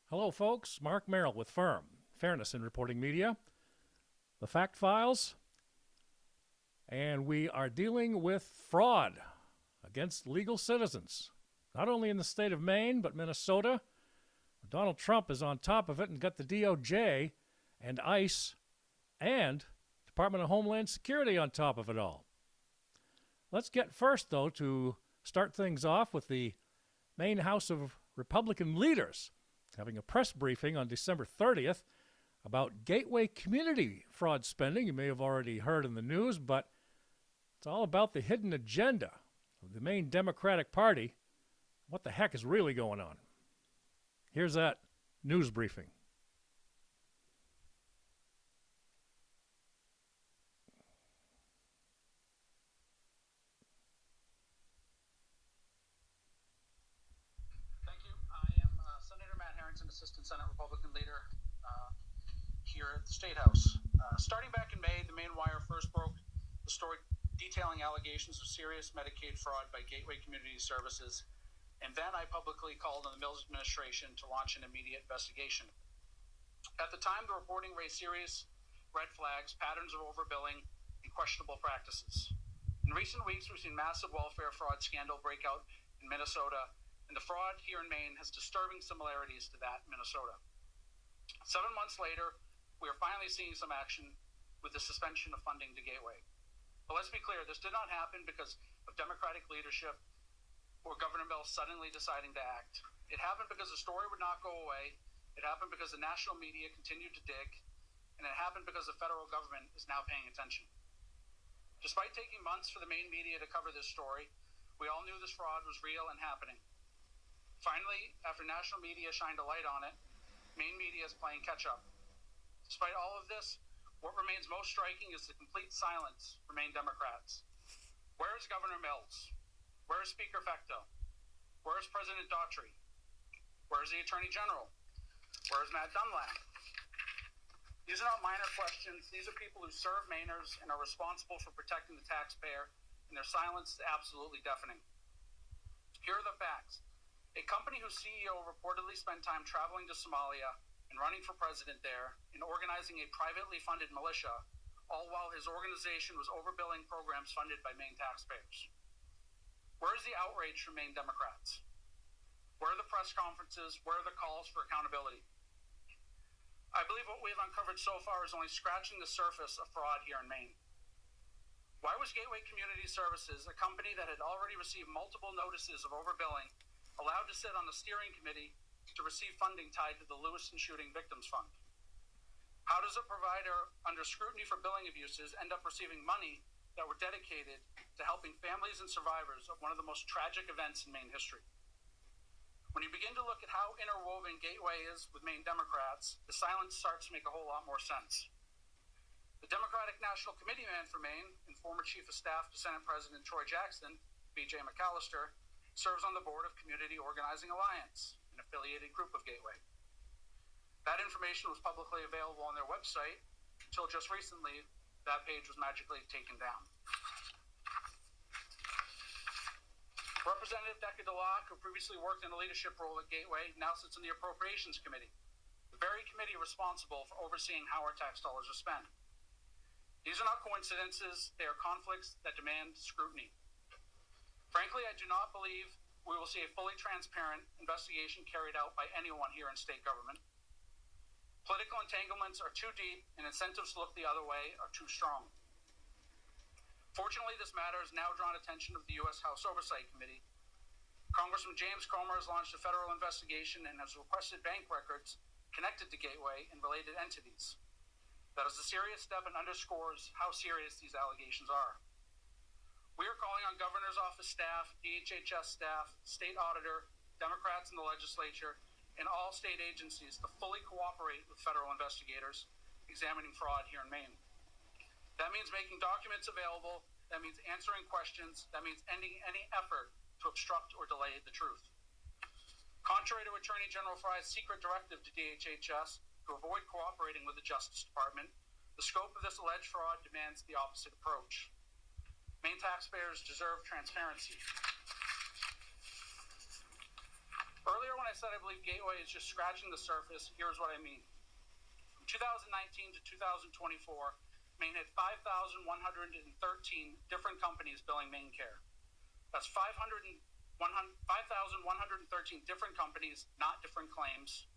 Hello, folks. Mark Merrill with Firm, Fairness in Reporting Media, the Fact Files, and we are dealing with fraud against legal citizens, not only in the state of Maine, but Minnesota. Donald Trump is on top of it and got the DOJ and ICE and Department of Homeland Security on top of it all. Let's get first, though, to start things off with the Maine House of Republican Leaders having a press briefing on December 30th about gateway community fraud spending. You may have already heard in the news, but it's all about the hidden agenda of the Maine Democratic Party. What the heck is really going on? Here's that news briefing. Assistant Senate Republican leader here at the State House. Starting back in May, the Maine Wire first broke the story detailing allegations of serious Medicaid fraud by Gateway Community Services, and then I publicly called on the Mills administration to launch an immediate investigation. At the time, the reporting raised serious red flags, patterns of overbilling, and questionable practices. In recent weeks, we've seen massive welfare fraud scandal break out in Minnesota, and the fraud here in Maine has disturbing similarities to that in Minnesota. 7 months later, we are finally seeing some action with the suspension of funding to Gateway. But let's be clear, this did not happen because of Democratic leadership or Governor Mills suddenly deciding to act. It happened because the story would not go away. It happened because the national media continued to dig. And it happened because the federal government is now paying attention. Despite taking months for the Maine media to cover this story, we all knew this fraud was real and happening. Finally, after national media shined a light on it, Maine media is playing catch-up. Despite all of this, what remains most striking is the complete silence for Maine Democrats. Where is Governor Mills? Where is Speaker Fecteau? Where is President Daughtry? Where is the Attorney General? Where is Matt Dunlap? These are not minor questions. These are people who serve Mainers and are responsible for protecting the taxpayer, and their silence is absolutely deafening. Here are the facts. A company whose CEO reportedly spent time traveling to Somalia and running for president there and organizing a privately funded militia, all while his organization was overbilling programs funded by Maine taxpayers. Where is the outrage from Maine Democrats? Where are the press conferences? Where are the calls for accountability? I believe what we have uncovered so far is only scratching the surface of fraud here in Maine. Why was Gateway Community Services, a company that had already received multiple notices of overbilling, allowed to sit on the steering committee to receive funding tied to the Lewiston Shooting Victims Fund? How does a provider under scrutiny for billing abuses end up receiving money that were dedicated to helping families and survivors of one of the most tragic events in Maine history? When you begin to look at how interwoven Gateway is with Maine Democrats, the silence starts to make a whole lot more sense. The Democratic National Committee man for Maine and former Chief of Staff to Senate President Troy Jackson, B.J. McAllister, serves on the board of Community Organizing Alliance, an affiliated group of Gateway. That information was publicly available on their website until just recently that page was magically taken down. Representative Decker DeLocke, who previously worked in a leadership role at Gateway, now sits on the Appropriations Committee, the very committee responsible for overseeing how our tax dollars are spent. These are not coincidences, they are conflicts that demand scrutiny. Frankly, I do not believe we will see a fully transparent investigation carried out by anyone here in state government. Political entanglements are too deep, and incentives to look the other way are too strong. Fortunately, this matter has now drawn attention of the U.S. House Oversight Committee. Congressman James Comer has launched a federal investigation and has requested bank records connected to Gateway and related entities. That is a serious step and underscores how serious these allegations are. We are calling on Governor's Office staff, DHS staff, state auditor, Democrats in the legislature, and all state agencies to fully cooperate with federal investigators examining fraud here in Maine. That means making documents available. That means answering questions. That means ending any effort to obstruct or delay the truth. Contrary to Attorney General Frye's secret directive to DHS to avoid cooperating with the Justice Department, the scope of this alleged fraud demands the opposite approach. Maine taxpayers deserve transparency. Earlier when I said I believe Gateway is just scratching the surface, here's what I mean. From 2019 to 2024, Maine had 5,113 different companies billing MaineCare. That's 5,113 different companies, not different claims.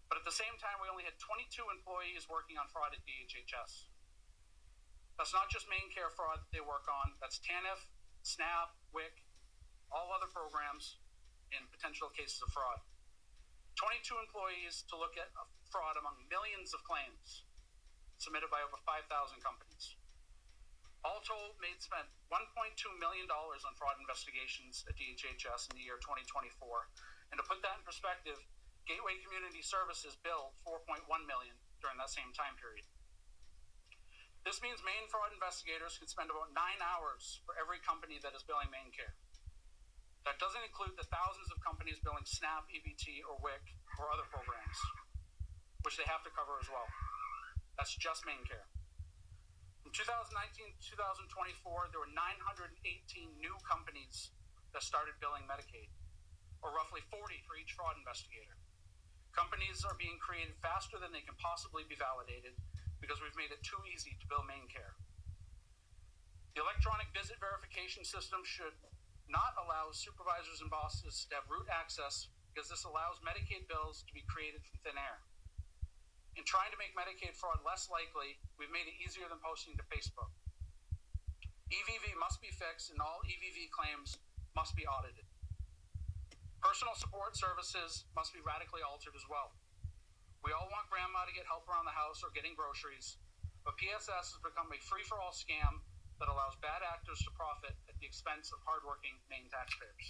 But at the same time, we only had 22 employees working on fraud at DHHS. That's not just MaineCare fraud that they work on. That's TANF, SNAP, WIC, all other programs in potential cases of fraud. 22 employees to look at fraud among millions of claims submitted by over 5,000 companies. All told, Maine spent $1.2 million on fraud investigations at DHHS in the year 2024. And to put that in perspective, Gateway Community Services billed $4.1 million during that same time period. This means Maine fraud investigators could spend about 9 hours for every company that is billing MaineCare. That doesn't include the thousands of companies billing SNAP, EBT, or WIC, or other programs, which they have to cover as well. That's just MaineCare. From 2019 to 2024, there were 918 new companies that started billing Medicaid, or roughly 40 for each fraud investigator. Companies are being created faster than they can possibly be validated because we've made it too easy to bill MaineCare. The electronic visit verification system should not allow supervisors and bosses to have root access because this allows Medicaid bills to be created from thin air. In trying to make Medicaid fraud less likely, we've made it easier than posting to Facebook. EVV must be fixed and all EVV claims must be audited. Personal support services must be radically altered as well. We all want grandma to get help around the house or getting groceries, but PSS has become a free-for-all scam that allows bad actors to profit at the expense of hardworking Maine taxpayers.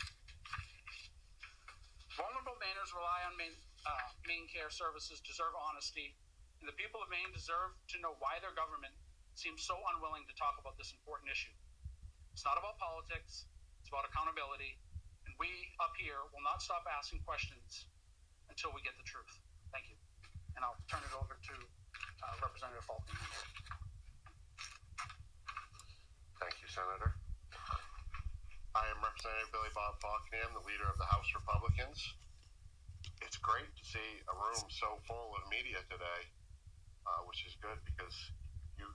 Vulnerable Mainers rely on MaineCare services, deserve honesty, and the people of Maine deserve to know why their government seems so unwilling to talk about this important issue. It's not about politics, it's about accountability, and we up here will not stop asking questions until we get the truth. Thank you. And I'll turn it over to Representative Falcon. Thank you, Senator. I am Representative Billy Bob Faulkner, the leader of the House Republicans. It's great to see a room so full of media today, which is good because you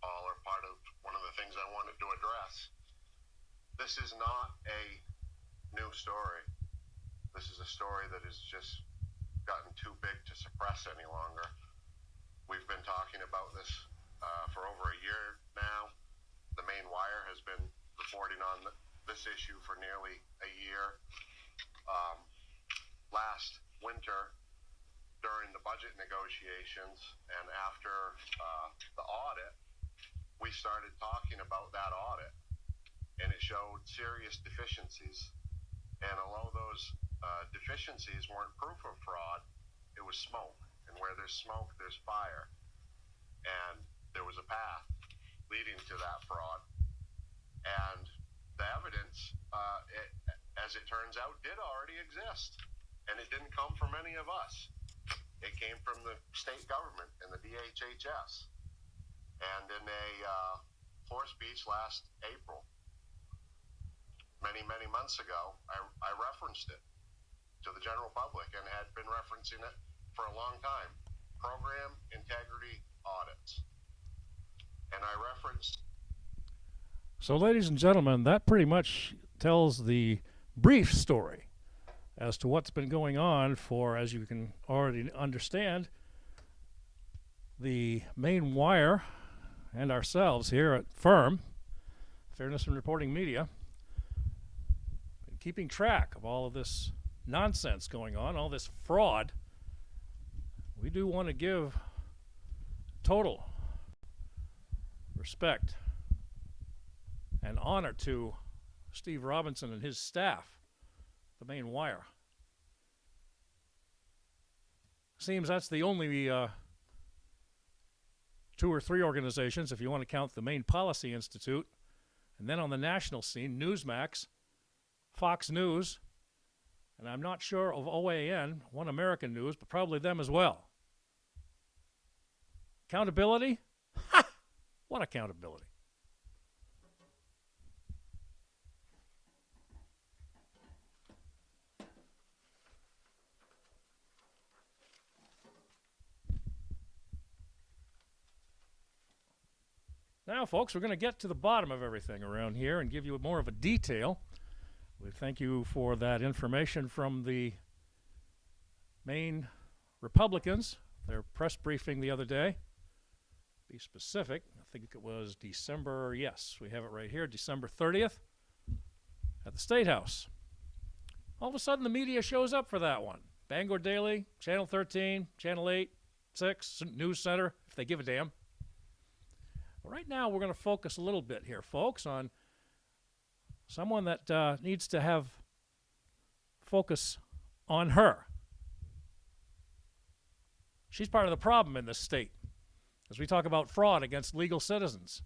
all are part of one of the things I wanted to address. This is not a new story. This is a story that has just gotten too big to suppress any longer. We've been talking about this for over a year now. The Maine Wire has been reporting on this issue for nearly a year. Last winter, during the budget negotiations and after the audit, we started talking about that audit, and it showed serious deficiencies. And although those deficiencies weren't proof of fraud, it was smoke. And where there's smoke, there's fire. And there was a path leading to that fraud. And the evidence, as it turns out, did already exist. And it didn't come from any of us. It came from the state government and the DHHS. And in a floor speech last April, many months ago, I referenced it to the general public and had been referencing it for a long time. Program integrity audits. And I referenced. So, ladies and gentlemen, that pretty much tells the brief story as to what's been going on for, as you can already understand, the Maine Wire and ourselves here at FIRM, Fairness and Reporting Media, keeping track of all of this nonsense going on, all this fraud. We do want to give total respect and honor to Steve Robinson and his staff, the Maine Wire. Seems that's the only 2 or 3 organizations, if you want to count the Maine Policy Institute, and then on the national scene, Newsmax, Fox News, and I'm not sure of OAN, One American News, but probably them as well. Accountability? Ha! What accountability? Now, folks, we're going to get to the bottom of everything around here and give you more of a detail. We thank you for that information from the Maine Republicans, their press briefing the other day. Be specific, I think it was December, yes, we have it right here, December 30th at the State House. All of a sudden, the media shows up for that one. Bangor Daily, Channel 13, Channel 8, 6, News Center, if they give a damn. Well, right now, we're going to focus a little bit here, folks, on someone that needs to have focus on her. She's part of the problem in this state as we talk about fraud against legal citizens.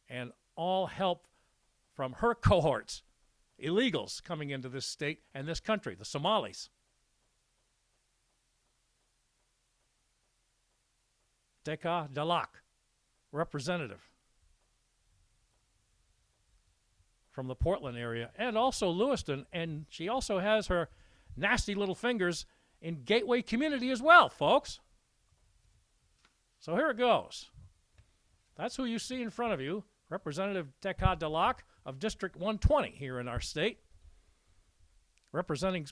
And all help from her cohorts, illegals coming into this state and this country, the Somalis. Deka Dalak, representative from the Portland area and also Lewiston, and she also has her nasty little fingers in Gateway community as well, folks. So here it goes. That's who you see in front of you, Representative Deka Dalak of District 120 here in our state, representing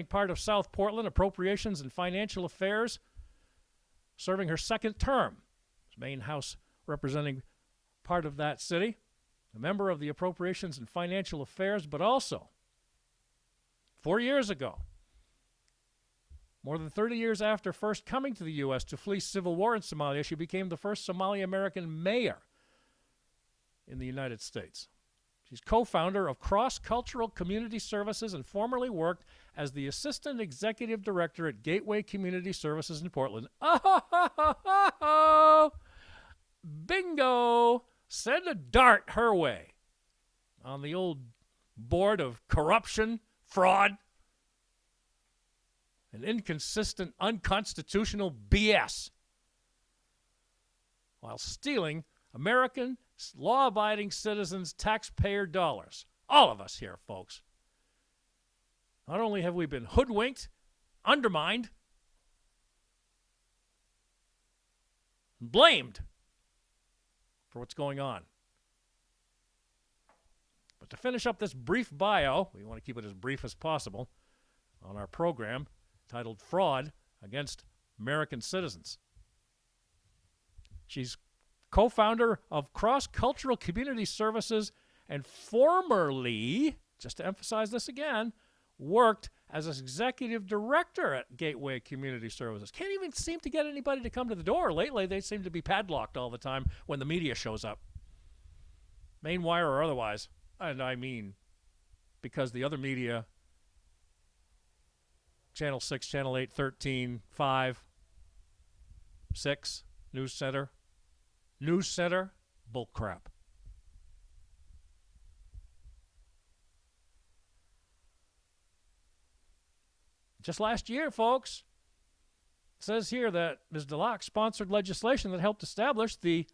part of South Portland, Appropriations and Financial Affairs, serving her second term as Maine House representing part of that city, a member of the Appropriations and Financial Affairs, but also 4 years ago, more than 30 years after first coming to the U.S. to flee civil war in Somalia, she became the first Somali American mayor in the United States. She's co-founder of Cross-Cultural Community Services and formerly worked as the Assistant Executive Director at Gateway Community Services in Portland. Oh, bingo! Send a dart her way on the old board of corruption, fraud, and inconsistent, unconstitutional BS while stealing American law-abiding citizens' taxpayer dollars. All of us here, folks. Not only have we been hoodwinked, undermined, blamed for what's going on. But to finish up this brief bio, we want to keep it as brief as possible, on our program titled Fraud Against American Citizens. She's co-founder of Cross-Cultural Community Services and formerly, just to emphasize this again, worked as an executive director at Gateway Community Services. Can't even seem to get anybody to come to the door. Lately, they seem to be padlocked all the time when the media shows up. Main wire or otherwise. And I mean, because the other media, Channel 6, Channel 8, 13, 5, 6, News Center, bullcrap. Just last year, folks, it says here that Ms. Dalak sponsored legislation that helped establish the,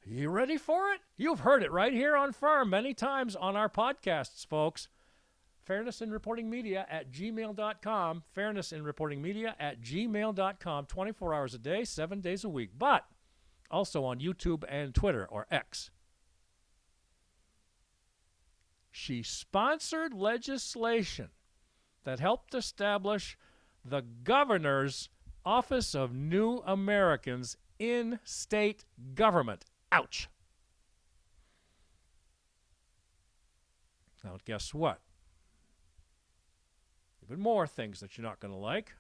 you ready for it? You've heard it right here on Firm many times on our podcasts, folks. Fairness in Reporting Media at gmail.com. Fairness in Reporting Media at gmail.com. 24 hours a day, 7 days a week. But also on YouTube and Twitter, or X. She sponsored legislation that helped establish the Governor's Office of New Americans in state government. Ouch. Now, guess what? Even more things that you're not going to like.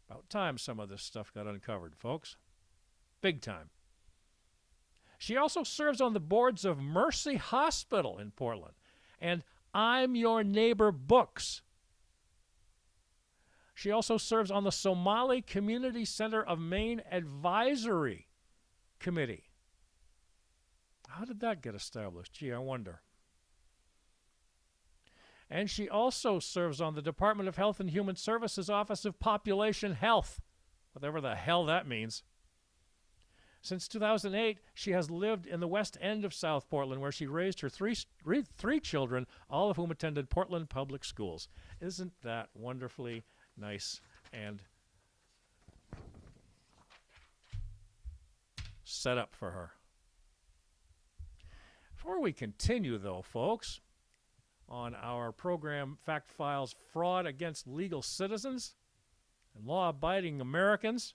About time some of this stuff got uncovered, folks. Big time. She also serves on the boards of Mercy Hospital in Portland and I'm Your Neighbor Books. She also serves on the Somali Community Center of Maine Advisory Committee. How did that get established? Gee, I wonder. And she also serves on the Department of Health and Human Services Office of Population Health, whatever the hell that means. Since 2008, she has lived in the west end of South Portland, where she raised her three children, all of whom attended Portland Public Schools. Isn't that wonderfully nice and set up for her. Before we continue, though, folks, on our program Fact Files Fraud Against Legal Citizens and Law-Abiding Americans,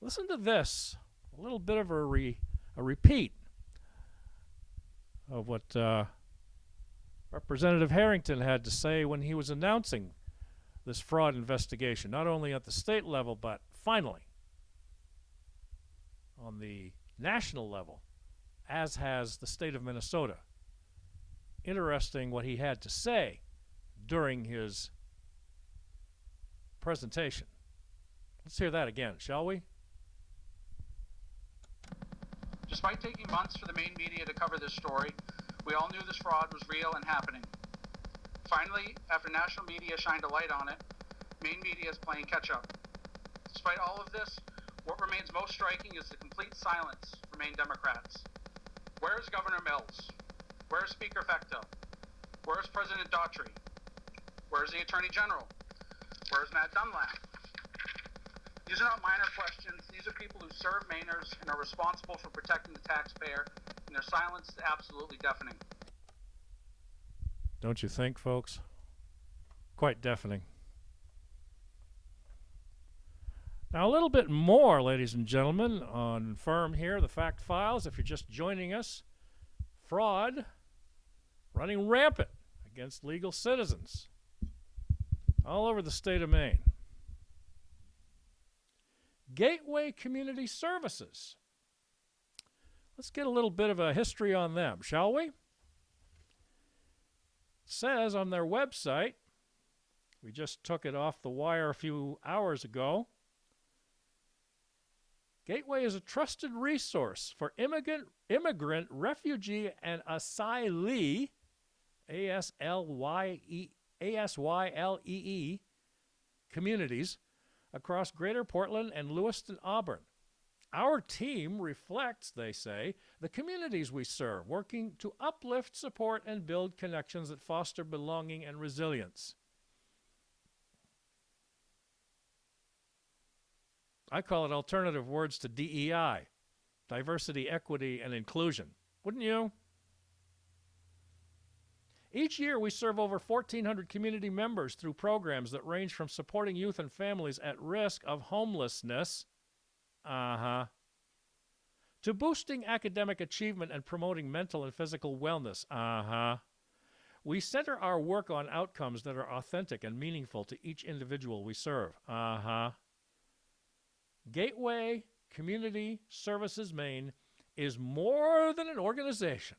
listen to this, a little bit of a repeat of what Representative Harrington had to say when he was announcing this fraud investigation, not only at the state level, but finally on the national level, as has the state of Minnesota. Interesting what he had to say during his presentation. Let's hear that again, shall we? Despite taking months for the Maine media to cover this story, we all knew this fraud was real and happening. Finally, after national media shined a light on it, Maine media is playing catch-up. Despite all of this, what remains most striking is the complete silence for Maine Democrats. Where is Governor Mills? Where is Speaker Fecteau? Where is President Daughtry? Where is the Attorney General? Where is Matt Dunlap? These are not minor questions. These are people who serve Mainers and are responsible for protecting the taxpayer, and their silence is absolutely deafening. Don't you think, folks? Quite deafening. Now, a little bit more, ladies and gentlemen, on Firm here, the Fact Files. If you're just joining us, fraud running rampant against legal citizens all over the state of Maine. Gateway Community Services. Let's get a little bit of a history on them, shall we? It says on their website, we just took it off the wire a few hours ago, Gateway is a trusted resource for immigrant, refugee, and asylee, ASYLEE communities across Greater Portland and Lewiston, Auburn. Our team reflects, they say, the communities we serve, working to uplift, support, and build connections that foster belonging and resilience. I call it alternative words to DEI, diversity, equity, and inclusion. Wouldn't you? Each year, we serve over 1,400 community members through programs that range from supporting youth and families at risk of homelessness, to boosting academic achievement and promoting mental and physical wellness, We center our work on outcomes that are authentic and meaningful to each individual we serve, Gateway Community Services Maine is more than an organization.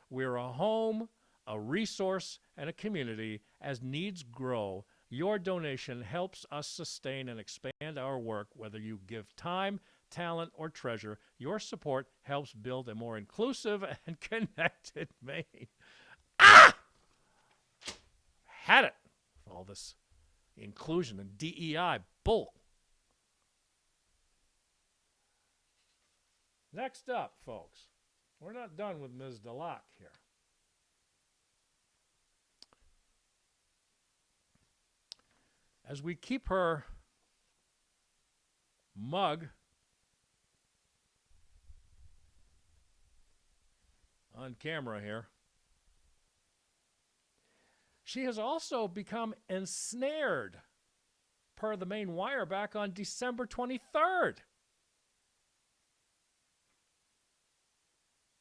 We're a home, a resource, and a community. As needs grow, your donation helps us sustain and expand our work. Whether you give time, talent, or treasure, your support helps build a more inclusive and connected Maine. Had it with all this inclusion and DEI bull. Next up, folks, we're not done with Ms. Delac here. As we keep her mug on camera here, she has also become ensnared, per the Maine Wire back on December 23rd.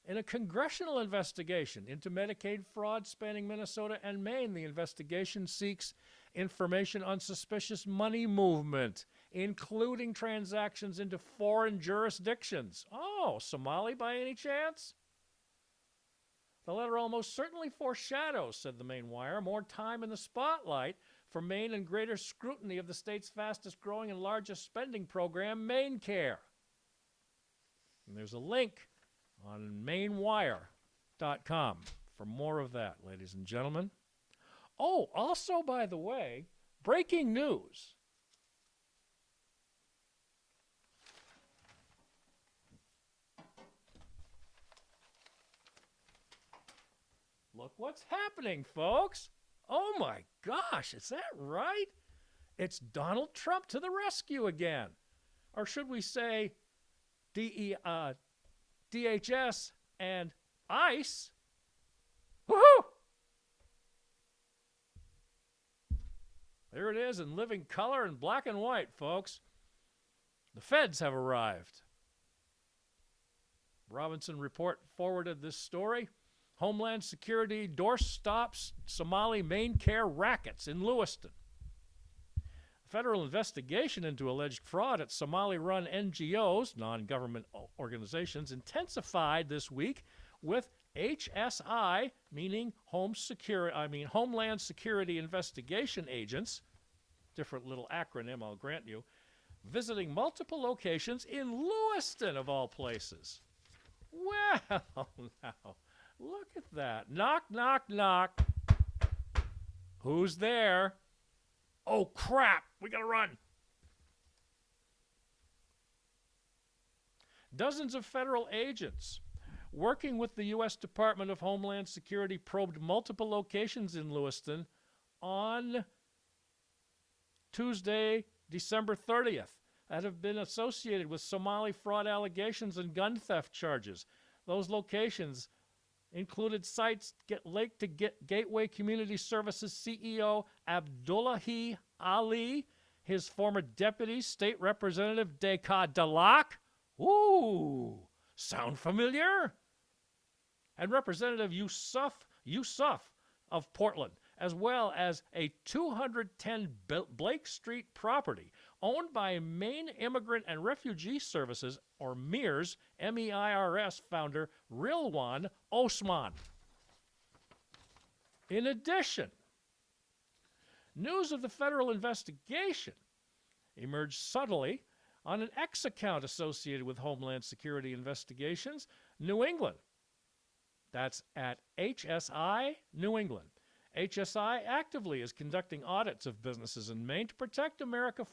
In a congressional investigation into Medicaid fraud spanning Minnesota and Maine, the investigation seeks information on suspicious money movement, including transactions into foreign jurisdictions. Oh, Somali by any chance? The letter almost certainly foreshadows, said the Maine Wire, more time in the spotlight for Maine and greater scrutiny of the state's fastest growing and largest spending program, MaineCare. And there's a link on MaineWire.com for more of that, ladies and gentlemen. Oh, also, by the way, breaking news. Look what's happening, folks. Oh, my gosh, is that right? It's Donald Trump to the rescue again. Or should we say DHS and ICE? Woohoo! There it is in living color and black and white, folks. The feds have arrived. Robinson Report forwarded this story. Homeland Security doorstops Somali MaineCare rackets in Lewiston. A federal investigation into alleged fraud at Somali-run NGOs, non-government organizations, intensified this week with HSI, meaning Homeland Security Investigation Agents, different little acronym, I'll grant you, visiting multiple locations in Lewiston, of all places. Well, now, look at that. Knock, knock, knock. Who's there? Oh, crap. We gotta run. Dozens of federal agents working with the U.S. Department of Homeland Security probed multiple locations in Lewiston on Tuesday, December 30th, that have been associated with Somali fraud allegations and gun theft charges. Those locations included sites linked to Gateway Community Services CEO Abdullahi Ali, his former deputy, State Representative Deka Dalak. Ooh, sound familiar? And Representative Yusuf of Portland, as well as a 210 Blake Street property owned by Maine Immigrant and Refugee Services, or MEIRS, M-E-I-R-S, founder Rilwan Osman. In addition, news of the federal investigation emerged subtly on an X account associated with Homeland Security Investigations, New England. That's at HSI New England. HSI actively is conducting audits of businesses in Maine to protect America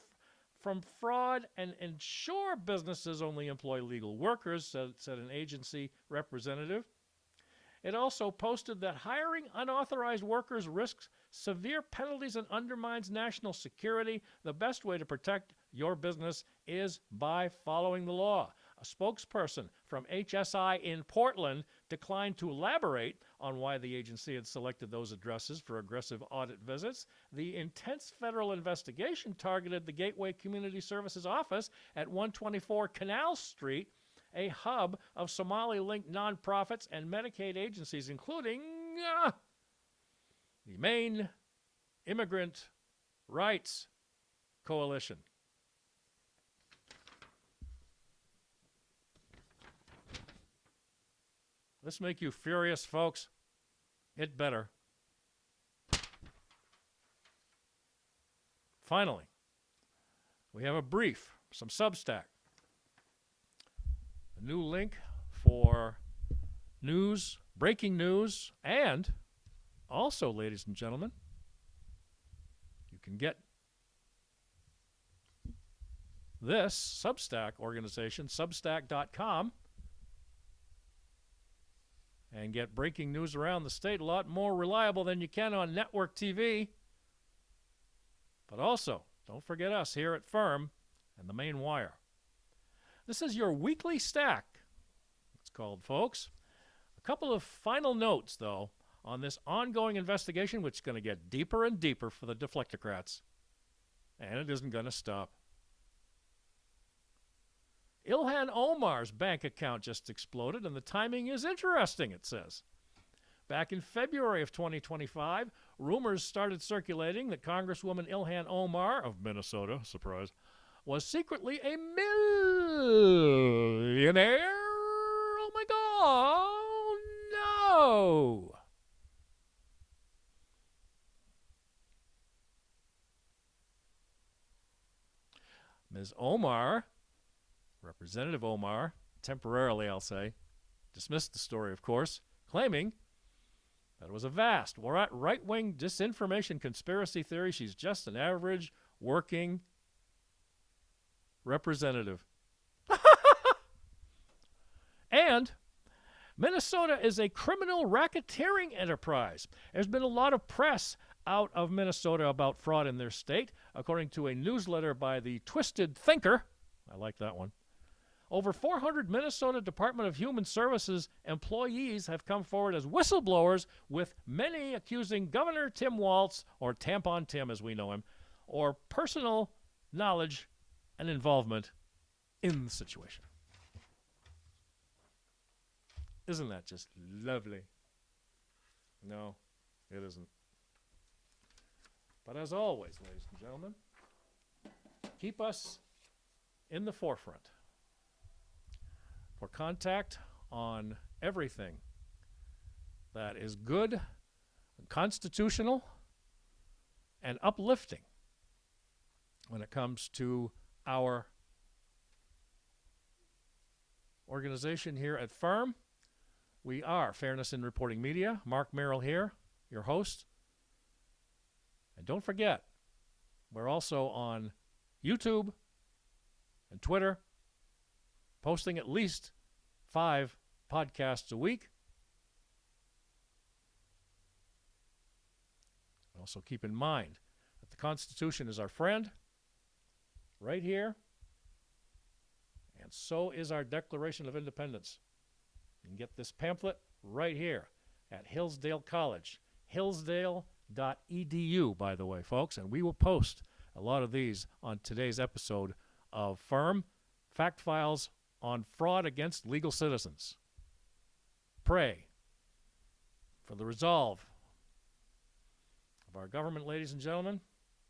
from fraud and ensure businesses only employ legal workers, said an agency representative. It also posted that hiring unauthorized workers risks severe penalties and undermines national security. The best way to protect your business is by following the law. A spokesperson from HSI in Portland declined to elaborate on why the agency had selected those addresses for aggressive audit visits. The intense federal investigation targeted the Gateway Community Services office at 124 Canal Street, a hub of Somali-linked nonprofits and Medicaid agencies, including the Maine Immigrant Rights Coalition. This make you furious, folks? It better. Finally, we have a brief, some Substack. A new link for news, breaking news, and also, ladies and gentlemen, you can get this Substack organization, substack.com, and get breaking news around the state a lot more reliable than you can on network TV. But also, don't forget us here at Firm and the Maine Wire. This is your weekly stack, it's called, folks. A couple of final notes, though, on this ongoing investigation, which is going to get deeper and deeper for the deflectocrats. And it isn't going to stop. Ilhan Omar's bank account just exploded, and the timing is interesting, it says. Back in February of 2025, rumors started circulating that Congresswoman Ilhan Omar of Minnesota, surprise, was secretly a millionaire. Oh my God, no! Ms. Omar, Representative Omar, temporarily I'll say, dismissed the story, of course, claiming that it was a vast right-wing disinformation conspiracy theory. She's just an average working representative. And Minnesota is a criminal racketeering enterprise. There's been a lot of press out of Minnesota about fraud in their state, according to a newsletter by the Twisted Thinker. I like that one. Over 400 Minnesota Department of Human Services employees have come forward as whistleblowers, with many accusing Governor Tim Walz, or Tampon Tim as we know him, or personal knowledge and involvement in the situation. Isn't that just lovely? No, it isn't. But as always, ladies and gentlemen, keep us in the forefront for contact on everything that is good, constitutional, and uplifting when it comes to our organization here at FIRM. We are Fairness in Reporting Media. Mark Merrill here, your host. And don't forget, we're also on YouTube and Twitter, posting at least 5 podcasts a week. Also keep in mind that the Constitution is our friend right here, and so is our Declaration of Independence. You can get this pamphlet right here at Hillsdale College, hillsdale.edu, by the way, folks, and we will post a lot of these on today's episode of FIRM, Fact Files on Fraud Against Legal Citizens. Pray for the resolve of our government, ladies and gentlemen,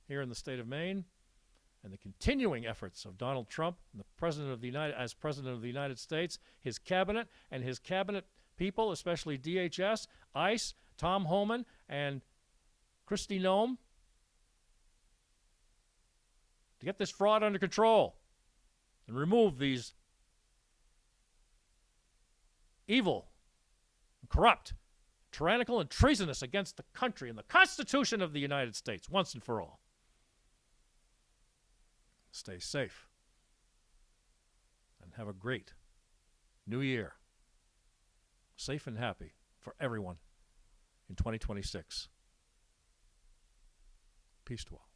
here in the state of Maine, and the continuing efforts of Donald Trump, the President of the United States, his cabinet, and his cabinet people, especially DHS, ICE, Tom Homan, and Kristi Noem, to get this fraud under control and remove these evil, corrupt, tyrannical, and treasonous against the country and the Constitution of the United States once and for all. Stay safe and have a great new year. Safe and happy for everyone in 2026. Peace to all.